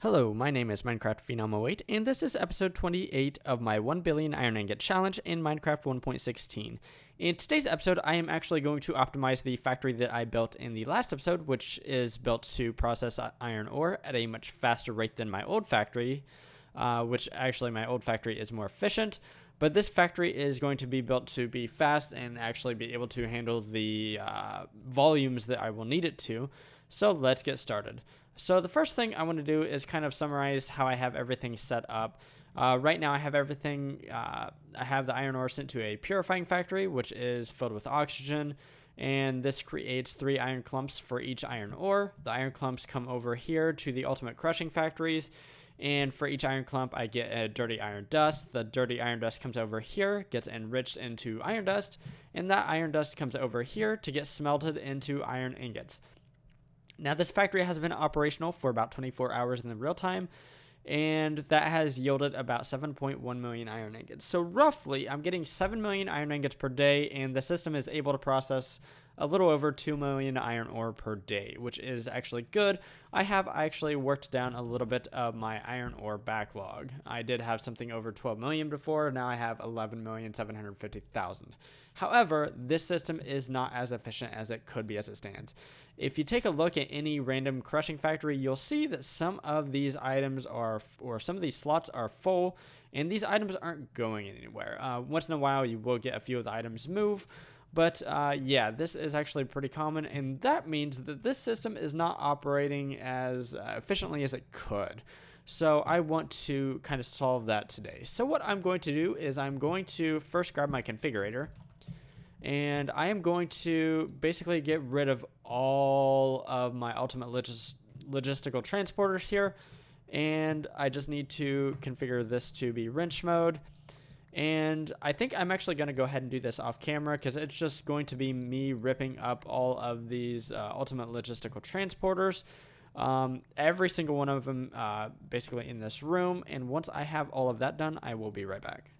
Hello, my name is Minecraft Phenom08, and this is episode 28 of my 1 Billion Iron Ingot Challenge in Minecraft 1.16. In today's episode, I am actually going to optimize the factory that I built in the last episode, which is built to process iron ore at a much faster rate than my old factory, which actually my old factory is more efficient. But this factory is going to be built to be fast and actually be able to handle the volumes that I will need it to. So let's get started. So the first thing I want to do is kind of summarize how I have everything set up. Right now I have everything, I have the iron ore sent to a purifying factory, which is filled with oxygen, and this creates 3 iron clumps for each iron ore. The iron clumps come over here to the ultimate crushing factories, and for each iron clump I get a dirty iron dust. The dirty iron dust comes over here, gets enriched into iron dust, and that iron dust comes over here to get smelted into iron ingots. Now, this factory has been operational for about 24 hours in the real time, and that has yielded about 7.1 million iron ingots. So roughly, I'm getting 7 million iron ingots per day, and the system is able to process a little over 2 million iron ore per day, which is actually good. I have actually worked down a little bit of my iron ore backlog. I did have something over 12 million before, now I have 11,750,000. However, this system is not as efficient as it could be as it stands. If you take a look at any random crushing factory, you'll see that some of these items are, or some of these slots are full, and these items aren't going anywhere. Once in a while, you will get a few of the items move, but yeah, this is actually pretty common, and that means that this system is not operating as efficiently as it could. So I want to kind of solve that today. So what I'm going to do is I'm going to first grab my configurator, and I am going to basically get rid of all of my ultimate logistical transporters here, and I just need to configure this to be wrench mode. And I think I'm actually going to go ahead and do this off camera because it's just going to be me ripping up all of these ultimate logistical transporters, every single one of them basically in this room. And once I have all of that done, I will be right back.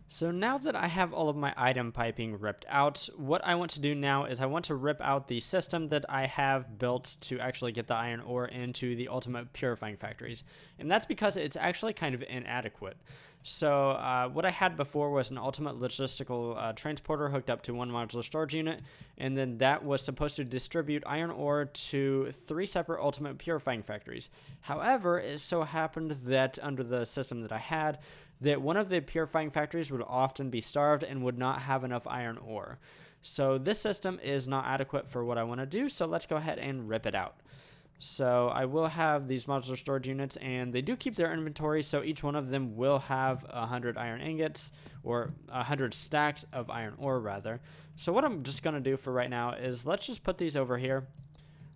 So now that I have all of my item piping ripped out, what I want to do now is I want to rip out the system that I have built to actually get the iron ore into the ultimate purifying factories. And that's because it's actually kind of inadequate. So what I had before was an ultimate logistical transporter hooked up to one modular storage unit, and then that was supposed to distribute iron ore to 3 separate ultimate purifying factories. However, it so happened that under the system that I had, that one of the purifying factories would often be starved and would not have enough iron ore. So this system is not adequate for what I want to do, so let's go ahead and rip it out. So I will have these modular storage units, and they do keep their inventory, so each one of them will have 100 iron ingots, or 100 stacks of iron ore rather. So what I'm just going to do for right now is let's just put these over here,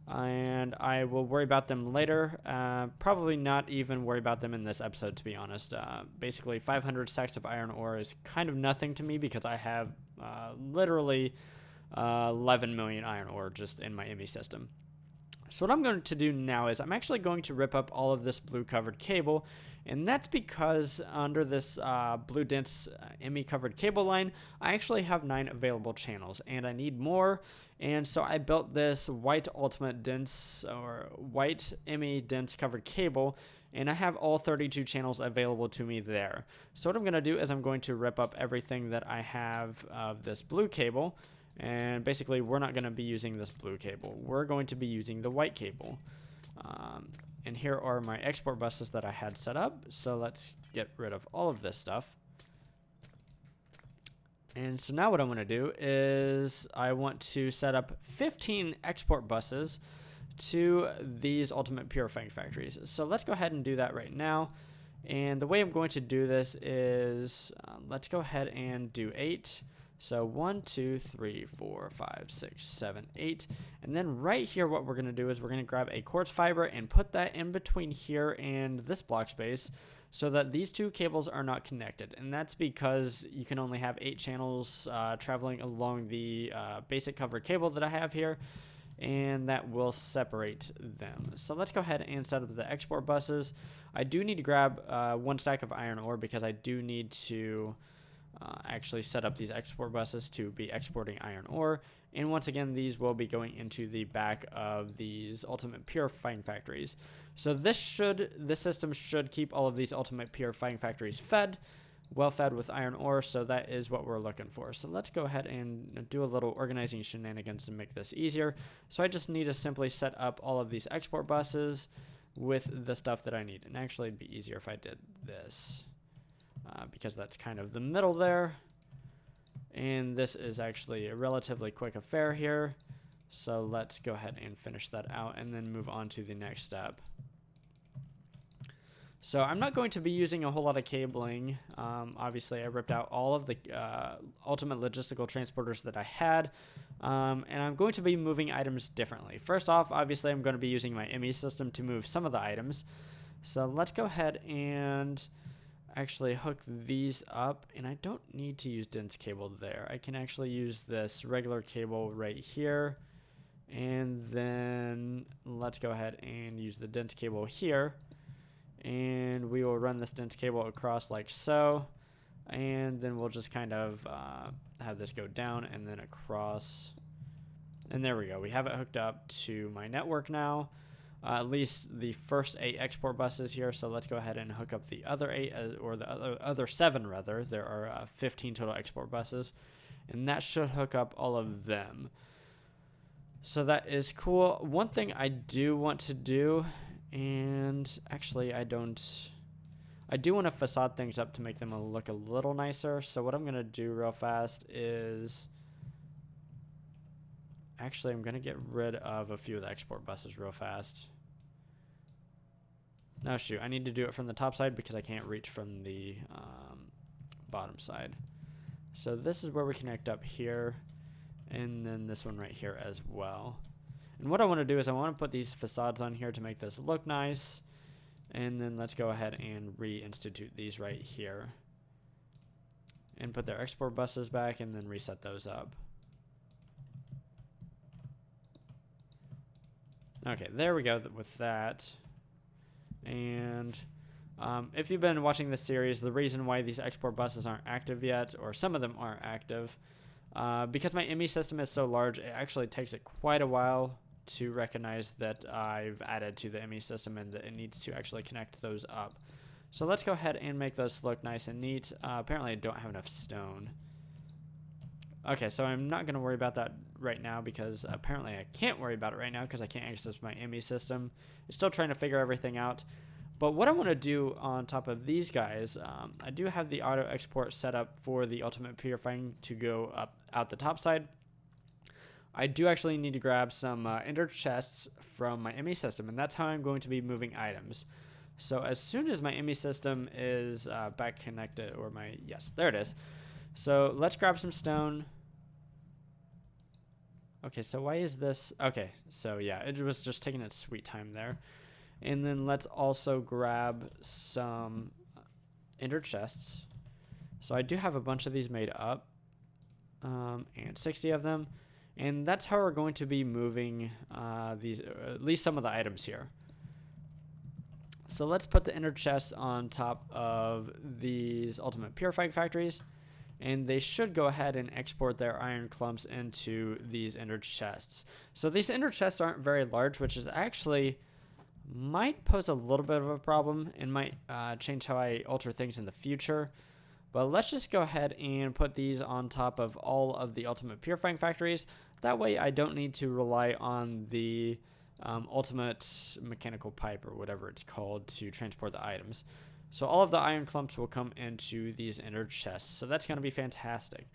and I will worry about them later. Probably not even worry about them in this episode, to be honest. Basically 500 stacks of iron ore is kind of nothing to me because I have literally 11 million iron ore just in my ME system. So what I'm going to do now is I'm actually going to rip up all of this blue covered cable, and that's because under this blue dense ME covered cable line, I actually have 9 available channels, and I need more. And so I built this white ultimate dense, or white ME dense covered cable, and I have all 32 channels available to me there. So what I'm going to do is I'm going to rip up everything that I have of this blue cable. And basically, we're not going to be using this blue cable. We're going to be using the white cable. And here are my export buses that I had set up. So let's get rid of all of this stuff. And so now what I want to do is I want to set up 15 export buses to these ultimate purifying factories. So let's go ahead and do that right now. And the way I'm going to do this is let's go ahead and do 8. So 1, 2, 3, 4, 5, 6, 7, 8. And then right here, what we're going to do is we're going to grab a quartz fiber and put that in between here and this block space so that these 2 cables are not connected. And that's because you can only have 8 channels traveling along the basic covered cable that I have here, and that will separate them. So let's go ahead and set up the export buses. I do need to grab 1 stack of iron ore because I do need to actually set up these export buses to be exporting iron ore. And once again, these will be going into the back of these ultimate purifying factories. So this system should keep all of these ultimate purifying factories well fed with iron ore. So that is what we're looking for. So let's go ahead and do a little organizing shenanigans to make this easier. So I just need to simply set up all of these export buses with the stuff that I need. And actually it'd be easier if I did this because that's kind of the middle there. And this is actually a relatively quick affair here. So let's go ahead and finish that out and then move on to the next step. So I'm not going to be using a whole lot of cabling. Obviously, I ripped out all of the ultimate logistical transporters that I had. And I'm going to be moving items differently. First off, obviously, I'm going to be using my ME system to move some of the items. So let's go ahead and actually hook these up. And I don't need to use dense cable there. I can actually use this regular cable right here. And then let's go ahead and use the dense cable here. And we will run this dense cable across like so. And then we'll just kind of have this go down and then across. And there we go. We have it hooked up to my network now. At least the first 8 export buses here. So let's go ahead and hook up the other 8, or the other 7 rather. There are 15 total export buses. And that should hook up all of them. So that is cool. One thing I do want to do, and actually I do want to facade things up to make them look a little nicer. So what I'm going to do real fast is, actually I'm going to get rid of a few of the export buses real fast. No, shoot, I need to do it from the top side because I can't reach from the bottom side. So this is where we connect up here, and then this one right here as well. And what I want to do is I want to put these facades on here to make this look nice. And then let's go ahead and reinstitute these right here. And put their export buses back and then reset those up. Okay, there we go with that. And if you've been watching this series, the reason why these export buses aren't active yet, or some of them aren't active, because my ME system is so large, it actually takes it quite a while to recognize that I've added to the ME system and that it needs to actually connect those up. So let's go ahead and make those look nice and neat. Apparently I don't have enough stone. Okay, so I'm not going to worry about that right now because apparently I can't worry about it right now because I can't access my ME system. It's still trying to figure everything out. But what I want to do on top of these guys, I do have the auto export set up for the ultimate purifying to go up out the top side. I do actually need to grab some ender chests from my ME system, and that's how I'm going to be moving items. So as soon as my ME system is back connected, or yes, there it is. So let's grab some stone. Okay, so why is this? Okay, so yeah, it was just taking its sweet time there. And then let's also grab some ender chests. So I do have a bunch of these made up, and 60 of them. And that's how we're going to be moving these, at least some of the items here. So let's put the ender chests on top of these ultimate purifying factories. And they should go ahead and export their iron clumps into these ender chests. So these ender chests aren't very large, which is actually might pose a little bit of a problem and might change how I alter things in the future. But let's just go ahead and put these on top of all of the ultimate purifying factories. That way I don't need to rely on the ultimate mechanical pipe or whatever it's called to transport the items. So all of the iron clumps will come into these ender chests. So that's going to be fantastic.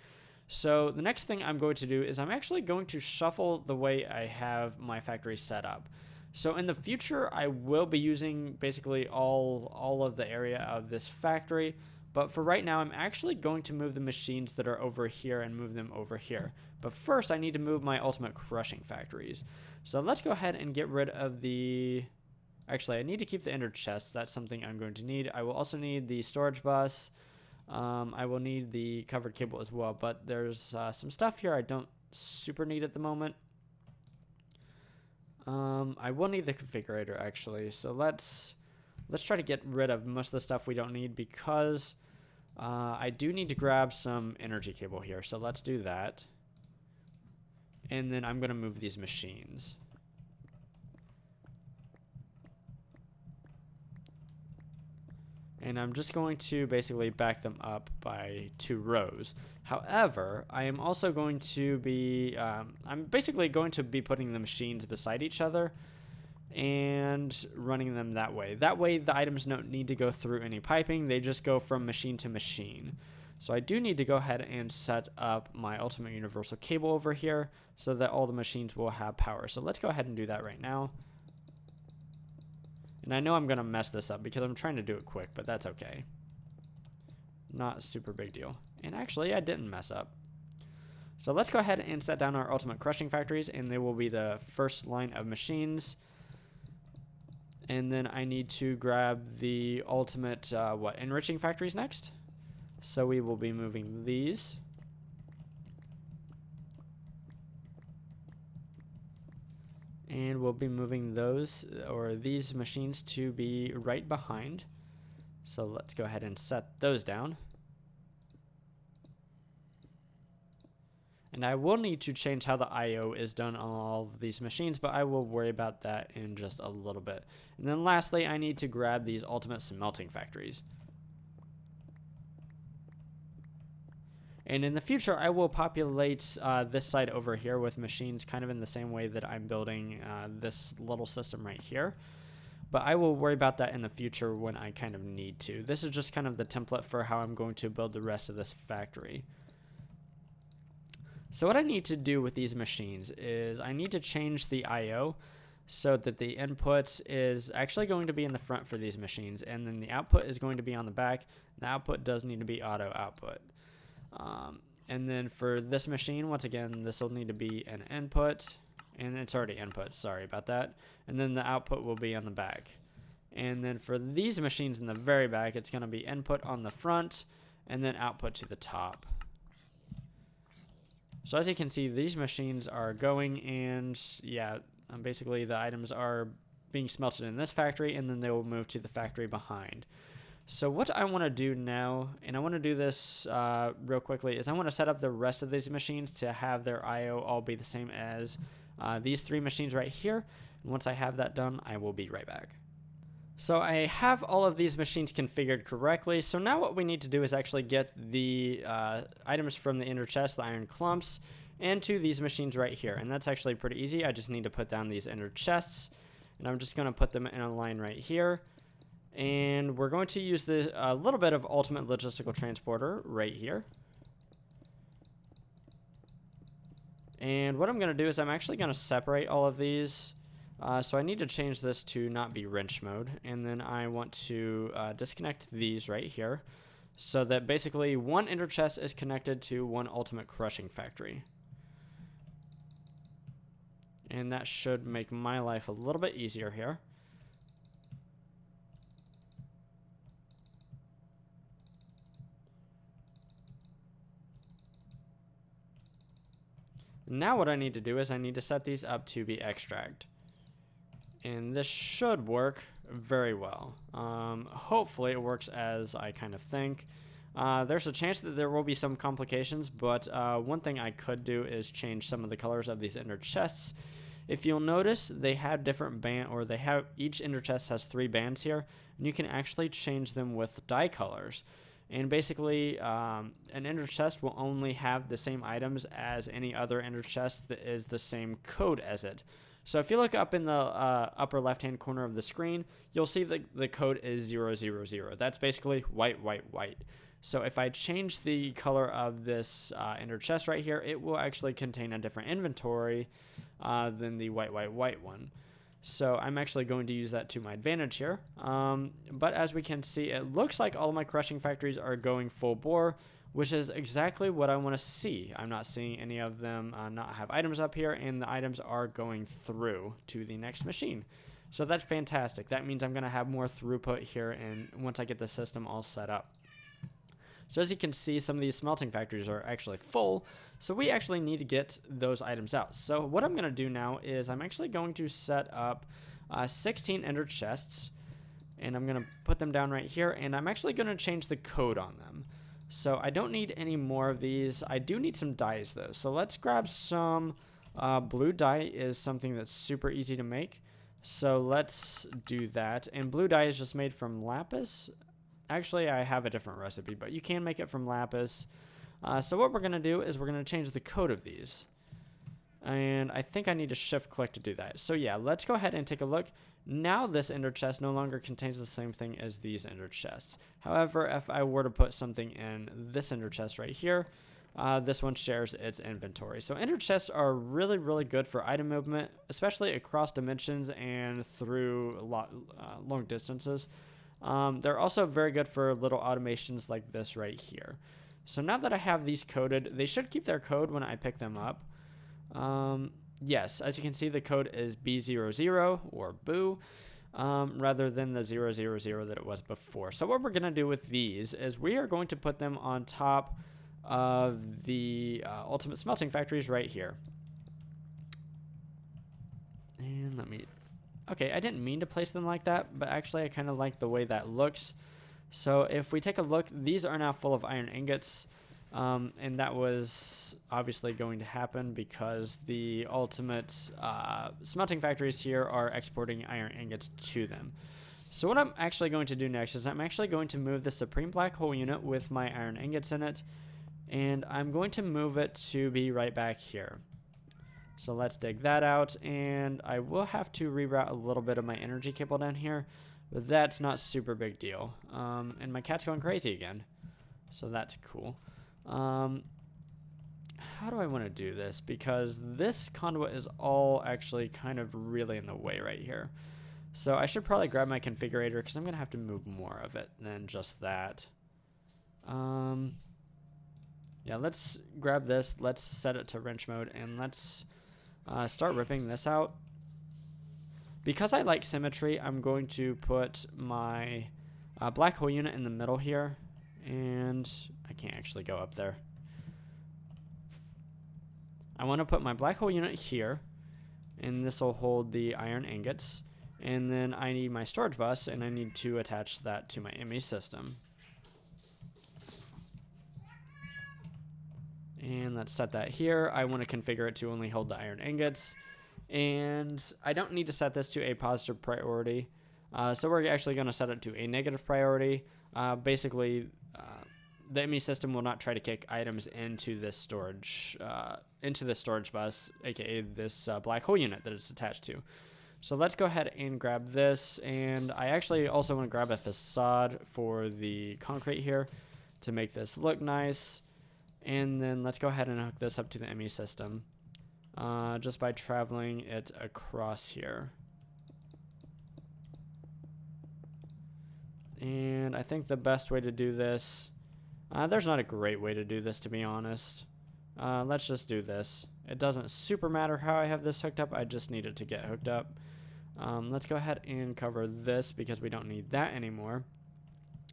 So the next thing I'm going to do is I'm actually going to shuffle the way I have my factory set up. So in the future, I will be using basically all of the area of this factory. But for right now, I'm actually going to move the machines that are over here and move them over here. But first, I need to move my ultimate crushing factories. So let's go ahead and get rid of the... Actually, I need to keep the ender chest. That's something I'm going to need. I will also need the storage bus. I will need the covered cable as well. But there's some stuff here I don't super need at the moment. I will need the configurator, actually. So let's try to get rid of most of the stuff we don't need because I do need to grab some energy cable here. So let's do that. and then I'm going to move these machines. And I'm just going to basically back them up by 2 rows. However, I am also going to be, I'm basically going to be putting the machines beside each other and running them that way. That way the items don't need to go through any piping, they just go from machine to machine. So I do need to go ahead and set up my ultimate universal cable over here so that all the machines will have power. So let's go ahead and do that right now. And I know I'm going to mess this up because I'm trying to do it quick, but that's okay. Not a super big deal. And actually, I didn't mess up. So let's go ahead and set down our ultimate crushing factories, and they will be the first line of machines. And then I need to grab the ultimate, enriching factories next. So we will be moving these. And we'll be moving those, or these machines, to be right behind. So let's go ahead and set those down. And I will need to change how the I/O is done on all of these machines, but I will worry about that in just a little bit. And then lastly, I need to grab these ultimate smelting factories. And in the future, I will populate this side over here with machines kind of in the same way that I'm building this little system right here. But I will worry about that in the future when I kind of need to. This is just kind of the template for how I'm going to build the rest of this factory. So what I need to do with these machines is I need to change the I/O so that the input is actually going to be in the front for these machines, and then the output is going to be on the back. The output does need to be auto output. And then for this machine, once again, this will need to be an input, and it's already input, sorry about that. And then the output will be on the back. And then for these machines in the very back, it's going to be input on the front and then output to the top. So as you can see, these machines are going, and yeah, basically the items are being smelted in this factory, and then they will move to the factory behind. So what I want to do now, and I want to do this real quickly, is I want to set up the rest of these machines to have their I/O all be the same as these 3 machines right here. And once I have that done, I will be right back. So I have all of these machines configured correctly. So now what we need to do is actually get the items from the inner chest, the iron clumps, into these machines right here. And that's actually pretty easy. I just need to put down these inner chests, and I'm just going to put them in a line right here. And we're going to use a little bit of ultimate logistical transporter right here. And what I'm going to do is I'm actually going to separate all of these. So I need to change this to not be wrench mode. And then I want to disconnect these right here so that basically one inner chest is connected to one ultimate crushing factory. And that should make my life a little bit easier here. Now what I need to do is I need to set these up to be extract. And this should work very well. Hopefully it works as I kind of think. There's a chance that there will be some complications, but one thing I could do is change some of the colors of these inner chests. If you'll notice, they have different each inner chest has 3 bands here, and you can actually change them with dye colors. And basically, an inner chest will only have the same items as any other inner chest that is the same code as it. So if you look up in the upper left-hand corner of the screen, you'll see that the code is 000. That's basically white, white, white. So if I change the color of this inner chest right here, it will actually contain a different inventory than the white, white, white one. So I'm actually going to use that to my advantage here. But as we can see, it looks like all of my crushing factories are going full bore, which is exactly what I want to see. I'm not seeing any of them not have items up here, and the items are going through to the next machine. So that's fantastic. That means I'm going to have more throughput here, and once I get the system all set up. So as you can see, some of these smelting factories are actually full, so we actually need to get those items out. So what I'm going to do now is I'm actually going to set up 16 ender chests, and I'm going to put them down right here, and I'm actually going to change the code on them. So I don't need any more of these. I do need some dyes though, so let's grab some Blue dye is something that's super easy to make. So let's do that. And blue dye is just made from lapis. Actually, I have a different recipe, but you can make it from lapis. So what we're going to do is we're going to change the code of these. And I think I need to shift click to do that. So yeah, let's go ahead and take a look. Now this ender chest no longer contains the same thing as these ender chests. However, if I were to put something in this ender chest right here, this one shares its inventory. So ender chests are really, really good for item movement, especially across dimensions and through long distances. They're also very good for little automations like this right here. So now that I have these coded, they should keep their code when I pick them up. Yes, as you can see, the code is B00 or boo, rather than the 000 that it was before. So what we're going to do with these is we are going to put them on top of the ultimate smelting factories right here. And okay, I didn't mean to place them like that, but actually I kind of like the way that looks. So if we take a look, these are now full of iron ingots. And that was obviously going to happen because the ultimate smelting factories here are exporting iron ingots to them. So what I'm actually going to do next is I'm actually going to move the Supreme Black Hole unit with my iron ingots in it, and I'm going to move it to be right back here. So let's dig that out, and I will have to reroute a little bit of my energy cable down here, but that's not super big deal. And my cat's going crazy again, so that's cool. How do I want to do this? Because this conduit is all actually kind of really in the way right here. So I should probably grab my configurator because I'm going to have to move more of it than just that. Yeah, let's grab this. Let's set it to wrench mode and let's start ripping this out. Because I like symmetry, I'm going to put my black hole unit in the middle here. And I can't actually go up there. I want to put my black hole unit here, and this will hold the iron ingots. And then I need my storage bus, and I need to attach that to my ME system. And let's set that here. I want to configure it to only hold the iron ingots. And I don't need to set this to a positive priority. So we're actually going to set it to a negative priority. Basically, the ME system will not try to kick items into this storage bus, aka this black hole unit that it's attached to. So let's go ahead and grab this, and I actually also want to grab a facade for the concrete here to make this look nice. And then let's go ahead and hook this up to the ME system just by traveling it across here. And I think the best way to do this, there's not a great way to do this, to be honest. Let's just do this. It doesn't super matter how I have this hooked up. I just need it to get hooked up. Let's go ahead and cover this because we don't need that anymore.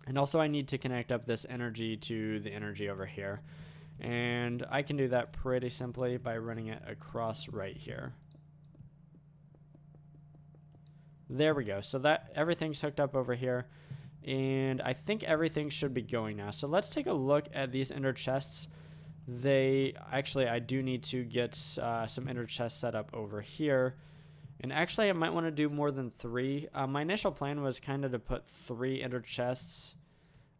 And also I need to connect up this energy to the energy over here. And I can do that pretty simply by running it across right here. There we go. So that everything's hooked up over here. And I think everything should be going now. So let's take a look at these ender chests. I do need to get some ender chests set up over here. And actually, I might want to do more than 3. My initial plan was kind of to put 3 ender chests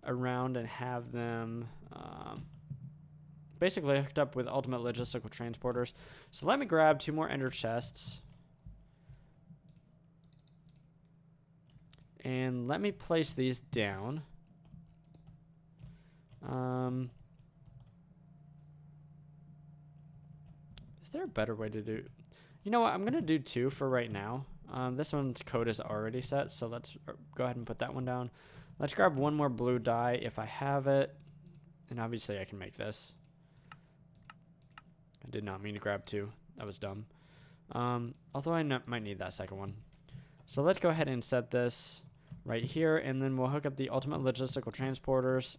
around and have them basically hooked up with ultimate logistical transporters. So let me grab 2 more ender chests. And let me place these down. Is there a better way to do? You know what? I'm going to do 2 for right now. This one's code is already set, so let's go ahead and put that one down. Let's grab 1 more blue dye if I have it. And obviously I can make this. I did not mean to grab 2. That was dumb. Although I might need that second one. So let's go ahead and set this right here, and then we'll hook up the ultimate logistical transporters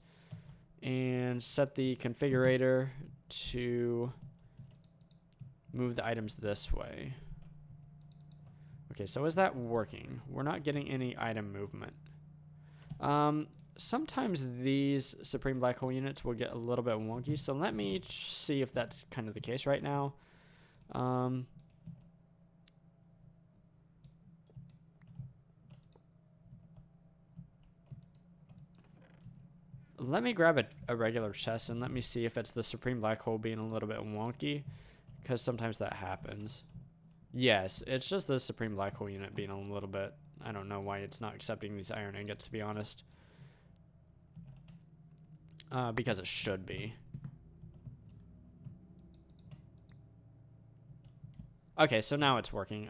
and set the configurator to move the items this way. Okay, so is that working? We're not getting any item movement. Sometimes these Supreme Black Hole units will get a little bit wonky, so let me see if that's kind of the case right now. Let me grab a regular chest and let me see if it's the Supreme Black Hole being a little bit wonky, because sometimes that happens. Yes, it's just the Supreme Black Hole unit being a little bit, I don't know why it's not accepting these iron ingots, to be honest. Because it should be. Okay, so now it's working.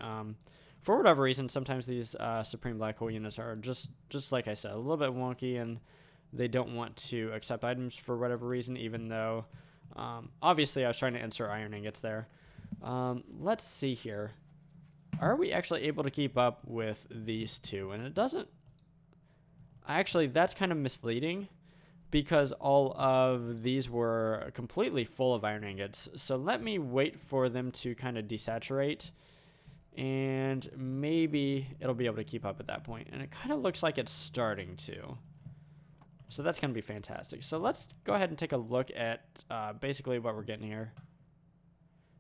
For whatever reason, sometimes these Supreme Black Hole units are just like I said, a little bit wonky, and they don't want to accept items for whatever reason, even though obviously I was trying to insert iron ingots there. Let's see here. Are we actually able to keep up with these two? And it doesn't. Actually, that's kind of misleading, because all of these were completely full of iron ingots. So let me wait for them to kind of desaturate, and maybe it'll be able to keep up at that point. And it kind of looks like it's starting to. So that's going to be fantastic. So let's go ahead and take a look at basically what we're getting here.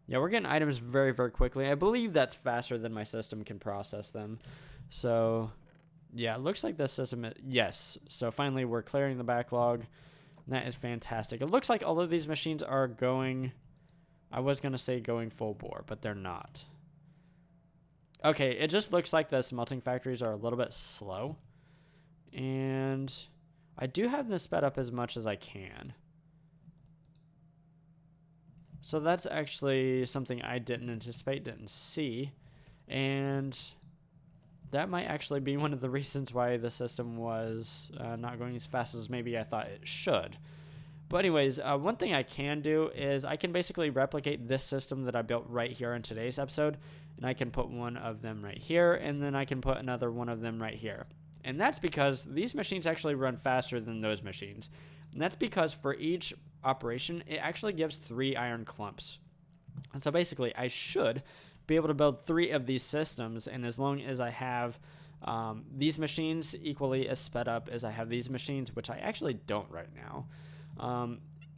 Yeah, we're getting items very, very quickly. I believe that's faster than my system can process them. So yeah, it looks like the system, yes. So finally we're clearing the backlog. That is fantastic. It looks like all of these machines are going, I was going to say going full bore, but they're not. Okay, it just looks like the smelting factories are a little bit slow. And I do have them sped up as much as I can. So that's actually something I didn't anticipate, didn't see. And that might actually be one of the reasons why the system was not going as fast as maybe I thought it should. But anyways, one thing I can do is I can basically replicate this system that I built right here in today's episode. And I can put one of them right here, and then I can put another one of them right here. And that's because these machines actually run faster than those machines. And that's because for each operation, it actually gives 3 iron clumps. And so basically, I should be able to build 3 of these systems. And as long as I have these machines equally as sped up as I have these machines, which I actually don't right now,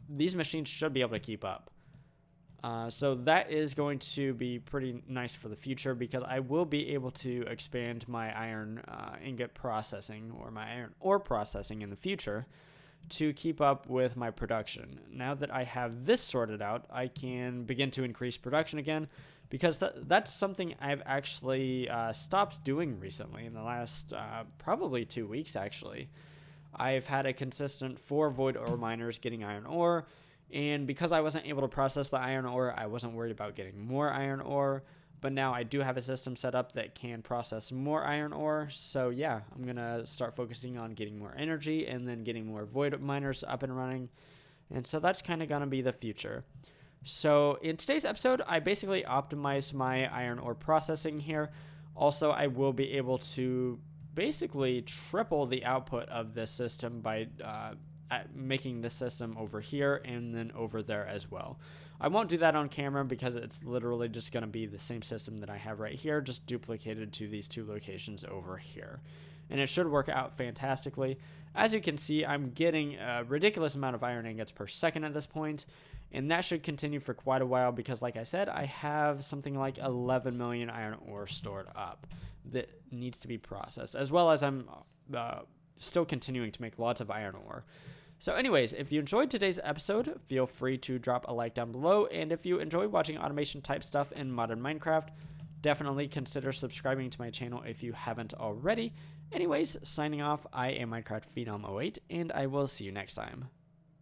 these machines should be able to keep up. So that is going to be pretty nice for the future, because I will be able to expand my iron ingot processing, or my iron ore processing in the future, to keep up with my production. Now that I have this sorted out, I can begin to increase production again, because that's something I've actually stopped doing recently in the last probably 2 weeks actually. I've had a consistent 4 void ore miners getting iron ore. And because I wasn't able to process the iron ore, I wasn't worried about getting more iron ore. But now I do have a system set up that can process more iron ore. So yeah, I'm going to start focusing on getting more energy and then getting more void miners up and running. And so that's kind of going to be the future. So in today's episode, I basically optimized my iron ore processing here. Also, I will be able to basically triple the output of this system by making the system over here and then over there as well. I won't do that on camera because it's literally just going to be the same system that I have right here, just duplicated to these 2 locations over here. And it should work out fantastically. As you can see, I'm getting a ridiculous amount of iron ingots per second at this point, and that should continue for quite a while because, like I said, I have something like 11 million iron ore stored up that needs to be processed, as well as I'm still continuing to make lots of iron ore. So anyways, if you enjoyed today's episode, feel free to drop a like down below, and if you enjoy watching automation type stuff in modern Minecraft, definitely consider subscribing to my channel if you haven't already. Anyways, signing off, I am Minecraft Phenom 08, and I will see you next time.